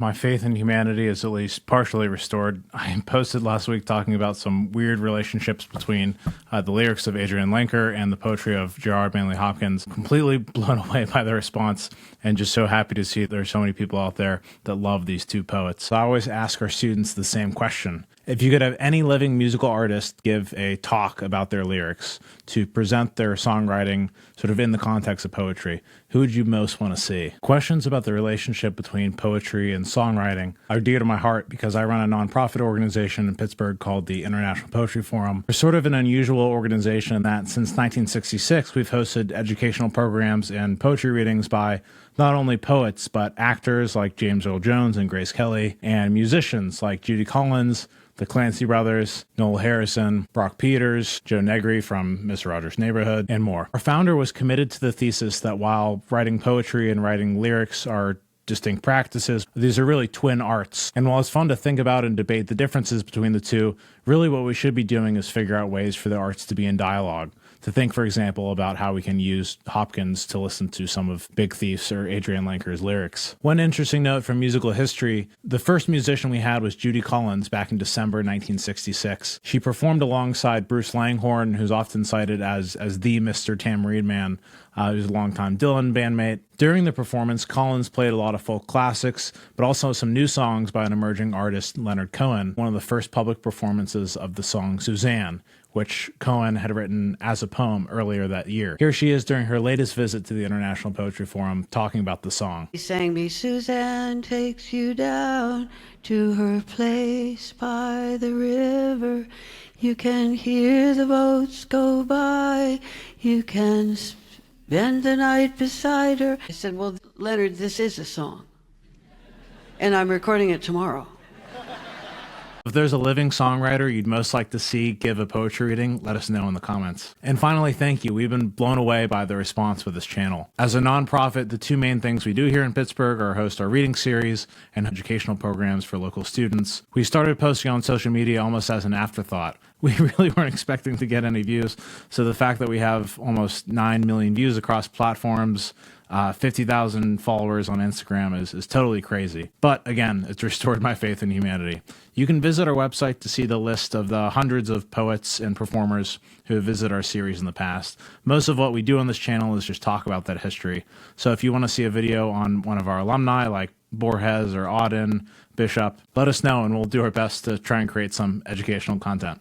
My faith in humanity is at least partially restored. I posted last week talking about some weird relationships between the lyrics of Adrian Lenker and the poetry of Gerard Manley Hopkins. Completely blown away by the response, and just so happy to see there are so many people out there that love these two poets. So I always ask our students the same question. If you could have any living musical artist give a talk about their lyrics to present their songwriting sort of in the context of poetry, who would you most want to see? Questions about the relationship between poetry and songwriting are dear to my heart because I run a nonprofit organization in Pittsburgh called the International Poetry Forum. We're sort of an unusual organization in that since 1966, we've hosted educational programs and poetry readings by not only poets, but actors like James Earl Jones and Grace Kelly, and musicians like Judy Collins, the Clancy Brothers, Noel Harrison, Brock Peters, Joe Negri from Mr. Rogers' Neighborhood, and more. Our founder was committed to the thesis that while writing poetry and writing lyrics are distinct practices, these are really twin arts. And while it's fun to think about and debate the differences between the two, really what we should be doing is figure out ways for the arts to be in dialogue. To think, for example, about how we can use Hopkins to listen to some of Big Thief's or Adrian Lenker's lyrics. One interesting note from musical history, the first musician we had was Judy Collins back in December 1966. She performed alongside Bruce Langhorne, who's often cited as the Mr. Tambourine Man, who's a longtime Dylan bandmate. During the performance, Collins played a lot of folk classics, but also some new songs by an emerging artist, Leonard Cohen, one of the first public performances of the song Suzanne, which Cohen had written as a poem earlier that year. Here she is during her latest visit to the International Poetry Forum talking about the song. He sang me, Suzanne takes you down to her place by the river. You can hear the boats go by. You can spend the night beside her. I said, well, Leonard, this is a song. And I'm recording it tomorrow. If there's a living songwriter you'd most like to see give a poetry reading, let us know in the comments. And finally, thank you. We've been blown away by the response for this channel. As a nonprofit, the two main things we do here in Pittsburgh are host our reading series and educational programs for local students. We started posting on social media almost as an afterthought. We really weren't expecting to get any views, so the fact that we have almost 9 million views across platforms, 50,000 followers on Instagram is totally crazy. But again, it's restored my faith in humanity. You can visit our website to see the list of the hundreds of poets and performers who have visited our series in the past. Most of what we do on this channel is just talk about that history. So if you want to see a video on one of our alumni like Borges or Auden, Bishop, let us know and we'll do our best to try and create some educational content.